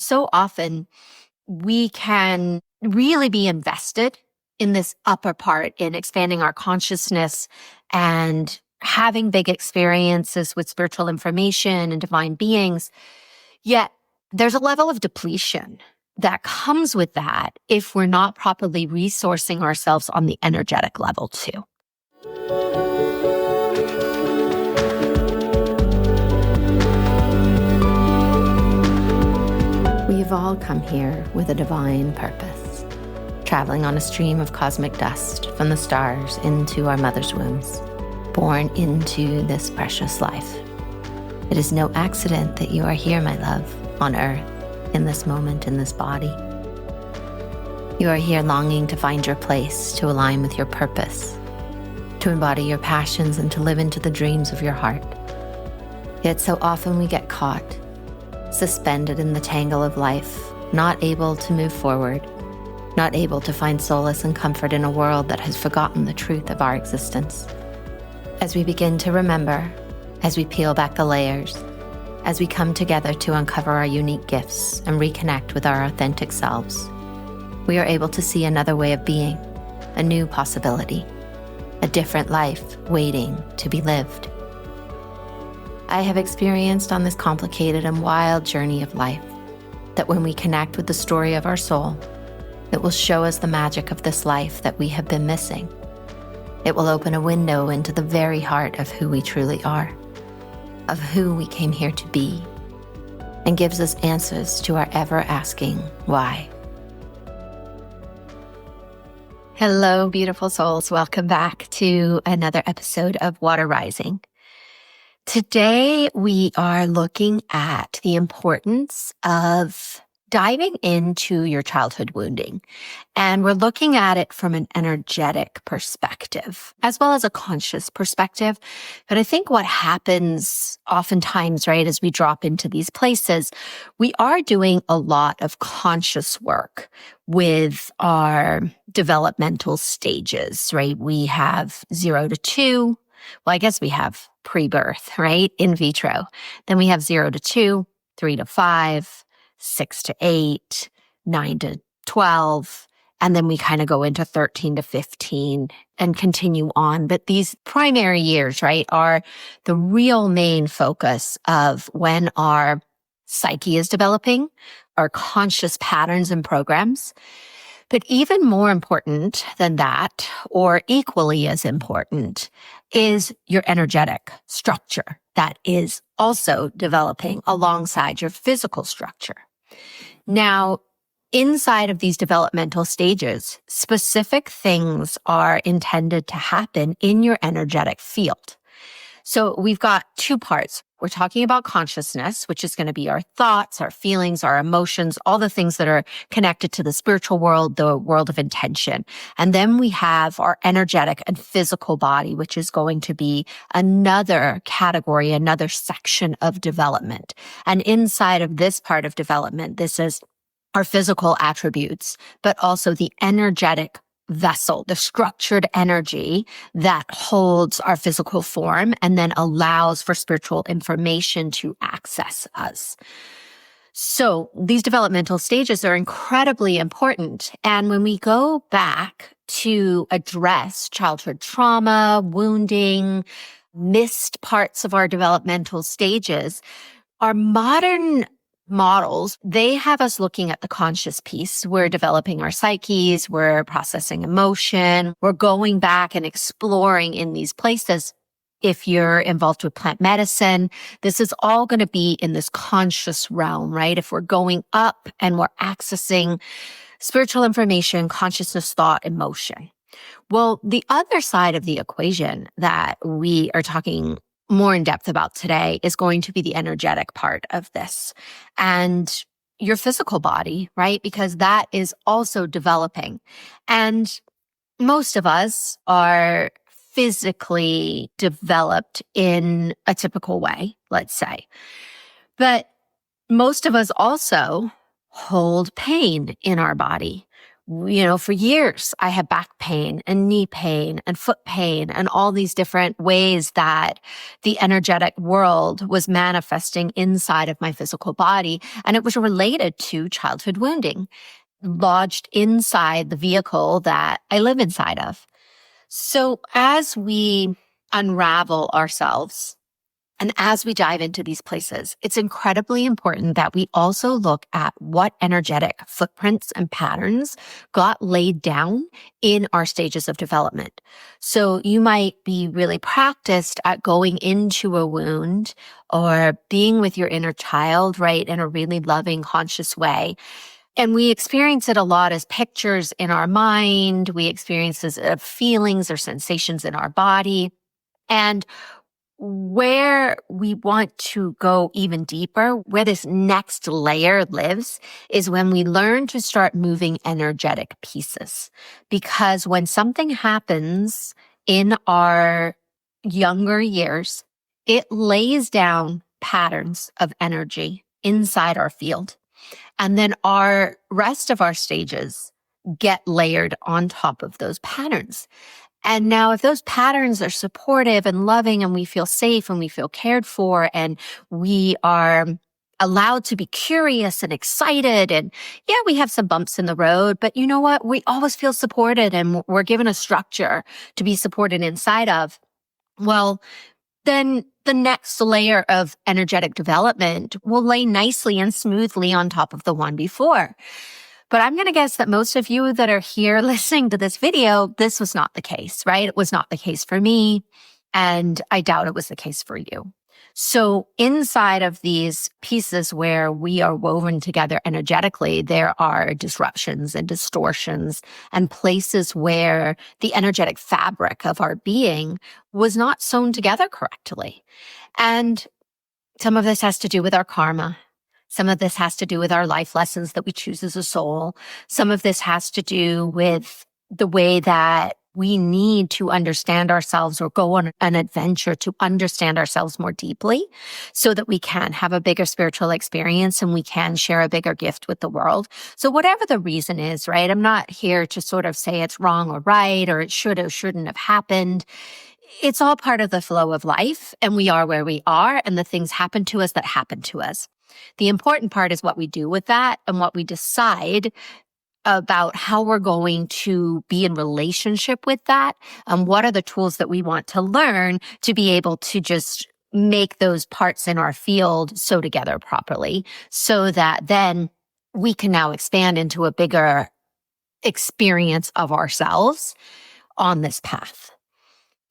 so often we can really be invested in this upper part, in expanding our consciousness and having big experiences with spiritual information and divine beings. Yet there's a level of depletion that comes with that if we're not properly resourcing ourselves on the energetic level too. We've all come here with a divine purpose, traveling on a stream of cosmic dust from the stars into our mother's wombs, born into this precious life. It is no accident that you are here, my love, on earth, in this moment, in this body. You are here longing to find your place, to align with your purpose, to embody your passions and to live into the dreams of your heart. Yet so often we get caught, suspended in the tangle of life, not able to move forward, not able to find solace and comfort in a world that has forgotten the truth of our existence. As we begin to remember, as we peel back the layers, as we come together to uncover our unique gifts and reconnect with our authentic selves, we are able to see another way of being, a new possibility, a different life waiting to be lived. I have experienced on this complicated and wild journey of life that when we connect with the story of our soul, it will show us the magic of this life that we have been missing. It will open a window into the very heart of who we truly are, of who we came here to be, and gives us answers to our ever-asking why. Hello, beautiful souls. Welcome back to another episode of Water Rising. Today, we are looking at the importance of diving into your childhood wounding. And we're looking at it from an energetic perspective, as well as a conscious perspective. But I think what happens oftentimes, right, as we drop into these places, we are doing a lot of conscious work with our developmental stages, right? We have 0 to 2. Well, I guess we have pre-birth, right? In vitro. Then we have 0 to 2, 3 to 5, 6 to 8, 9 to 12, and then we kind of go into 13 to 15 and continue on. But these primary years, right, are the real main focus of when our psyche is developing, our conscious patterns and programs. But even more important than that, or equally as important, is your energetic structure that is also developing alongside your physical structure. Now, inside of these developmental stages, specific things are intended to happen in your energetic field. So we've got two parts. We're talking about consciousness, which is going to be our thoughts, our feelings, our emotions, all the things that are connected to the spiritual world, the world of intention. And then we have our energetic and physical body, which is going to be another category, another section of development. And inside of this part of development, this is our physical attributes, but also the energetic vessel, the structured energy that holds our physical form and then allows for spiritual information to access us. So these developmental stages are incredibly important. And when we go back to address childhood trauma, wounding, missed parts of our developmental stages, our modern models, they have us looking at the conscious piece. We're developing our psyches, we're processing emotion, we're going back and exploring in these places. If you're involved with plant medicine, this is all going to be in this conscious realm, right? If we're going up and we're accessing spiritual information, consciousness, thought, emotion. Well, the other side of the equation that we are talking more in depth about today is going to be the energetic part of this and your physical body, right? Because that is also developing. And most of us are physically developed in a typical way, let's say. But most of us also hold pain in our body. For years, I had back pain and knee pain and foot pain and all these different ways that the energetic world was manifesting inside of my physical body. And it was related to childhood wounding lodged inside the vehicle that I live inside of. So as we unravel ourselves, and as we dive into these places, it's incredibly important that we also look at what energetic footprints and patterns got laid down in our stages of development. So you might be really practiced at going into a wound or being with your inner child, right, in a really loving, conscious way. And we experience it a lot as pictures in our mind. We experience it as feelings or sensations in our body. And where we want to go even deeper, where this next layer lives, is when we learn to start moving energetic pieces. Because when something happens in our younger years, it lays down patterns of energy inside our field. And then our rest of our stages get layered on top of those patterns. And now if those patterns are supportive and loving and we feel safe and we feel cared for and we are allowed to be curious and excited and yeah, we have some bumps in the road, but you know what? We always feel supported and we're given a structure to be supported inside of. Well, then the next layer of energetic development will lay nicely and smoothly on top of the one before. But I'm going to guess that most of you that are here listening to this video, this was not the case, right? It was not the case for me. And I doubt it was the case for you. So inside of these pieces where we are woven together energetically, there are disruptions and distortions and places where the energetic fabric of our being was not sewn together correctly. And some of this has to do with our karma. Some of this has to do with our life lessons that we choose as a soul. Some of this has to do with the way that we need to understand ourselves or go on an adventure to understand ourselves more deeply so that we can have a bigger spiritual experience and we can share a bigger gift with the world. So whatever the reason is, right? I'm not here to sort of say it's wrong or right, or it should or shouldn't have happened. It's all part of the flow of life, and we are where we are, and the things happen to us that happen to us. The important part is what we do with that and what we decide about how we're going to be in relationship with that, and what are the tools that we want to learn to be able to just make those parts in our field sew together properly so that then we can now expand into a bigger experience of ourselves on this path.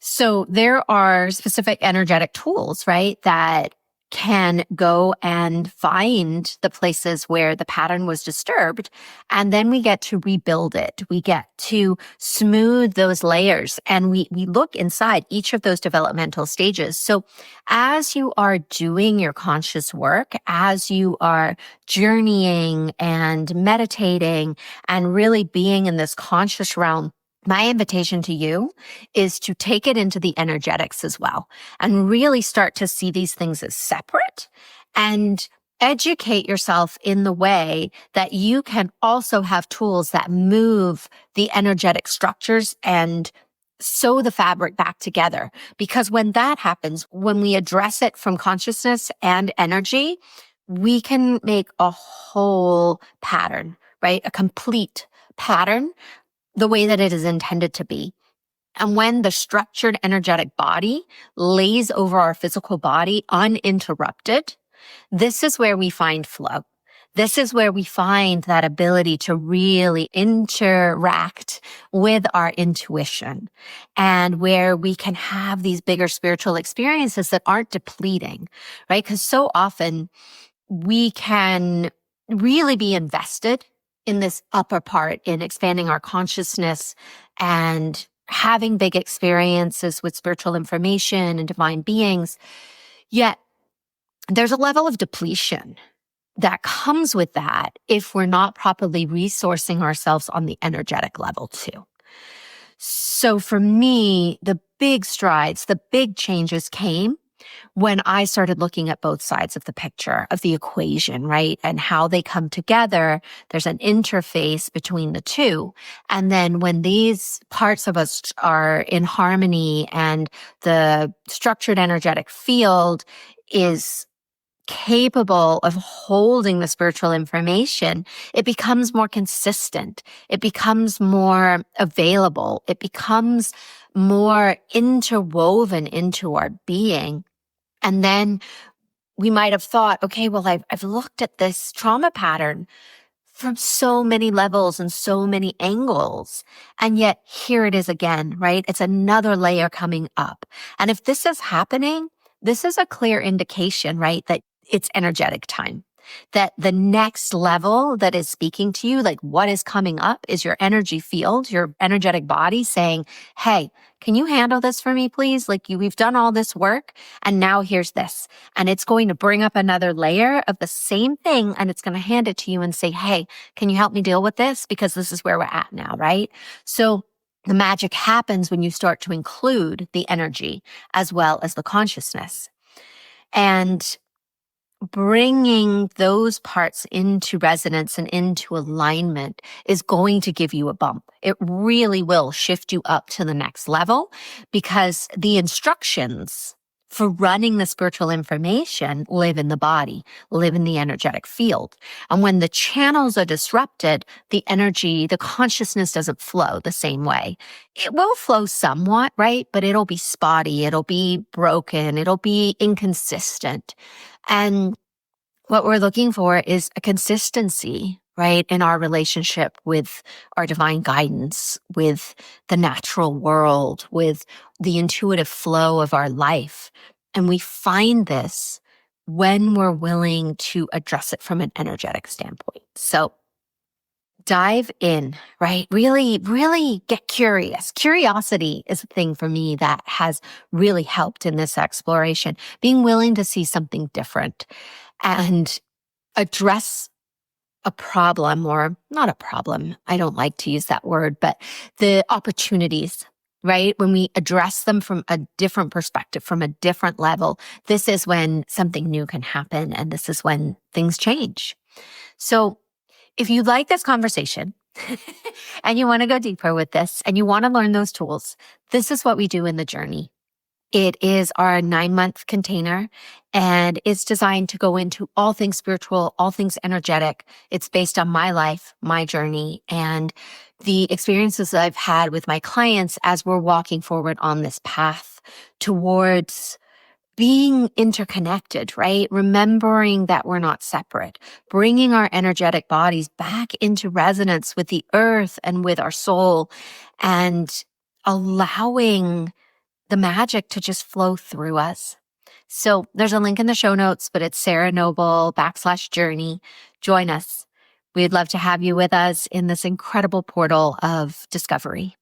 So there are specific energetic tools, right, that can go and find the places where the pattern was disturbed. And then we get to rebuild it. We get to smooth those layers and we look inside each of those developmental stages. So as you are doing your conscious work, as you are journeying and meditating and really being in this conscious realm, my invitation to you is to take it into the energetics as well and really start to see these things as separate and educate yourself in the way that you can also have tools that move the energetic structures and sew the fabric back together. Because when that happens, when we address it from consciousness and energy, we can make a whole pattern, right? A complete pattern the way that it is intended to be. And when the structured energetic body lays over our physical body uninterrupted, this is where we find flow. This is where we find that ability to really interact with our intuition and where we can have these bigger spiritual experiences that aren't depleting, right? Because so often we can really be invested in this upper part, in expanding our consciousness and having big experiences with spiritual information and divine beings. Yet there's a level of depletion that comes with that if we're not properly resourcing ourselves on the energetic level too. So for me, the big strides, the big changes came when I started looking at both sides of the picture, of the equation, right? And how they come together, there's an interface between the two. And then when these parts of us are in harmony and the structured energetic field is capable of holding the spiritual information, it becomes more consistent. It becomes more available. It becomes more interwoven into our being. And then we might have thought, okay, well, I've looked at this trauma pattern from so many levels and so many angles. And yet here it is again, right? It's another layer coming up. And if this is happening, this is a clear indication, right? That it's energetic time. That the next level that is speaking to you, like what is coming up is your energy field, your energetic body saying, hey, can you handle this for me, please? Like we've done all this work and now here's this. And it's going to bring up another layer of the same thing and it's going to hand it to you and say, hey, can you help me deal with this? Because this is where we're at now, right? So the magic happens when you start to include the energy as well as the consciousness. And bringing those parts into resonance and into alignment is going to give you a bump. It really will shift you up to the next level because the instructions for running the spiritual information live in the body, live in the energetic field. And when the channels are disrupted, the energy, the consciousness doesn't flow the same way. It will flow somewhat, right? But it'll be spotty. It'll be broken. It'll be inconsistent. And what we're looking for is a consistency, right, in our relationship with our divine guidance, with the natural world, with the intuitive flow of our life. And we find this when we're willing to address it from an energetic standpoint. So dive in, right? Really, really get curious. Curiosity is a thing for me that has really helped in this exploration, being willing to see something different and address a problem, or not a problem. I don't like to use that word, but the opportunities, right? When we address them from a different perspective, from a different level, this is when something new can happen. And this is when things change. So if you like this conversation and you want to go deeper with this and you want to learn those tools, this is what we do in the journey. It is our 9-month container and it's designed to go into all things spiritual, all things energetic. It's based on my life, my journey, and the experiences I've had with my clients as we're walking forward on this path towards being interconnected, right? Remembering that we're not separate, bringing our energetic bodies back into resonance with the earth and with our soul, and allowing the magic to just flow through us. So there's a link in the show notes, but it's Sarah Noble /journey. Join us. We'd love to have you with us in this incredible portal of discovery.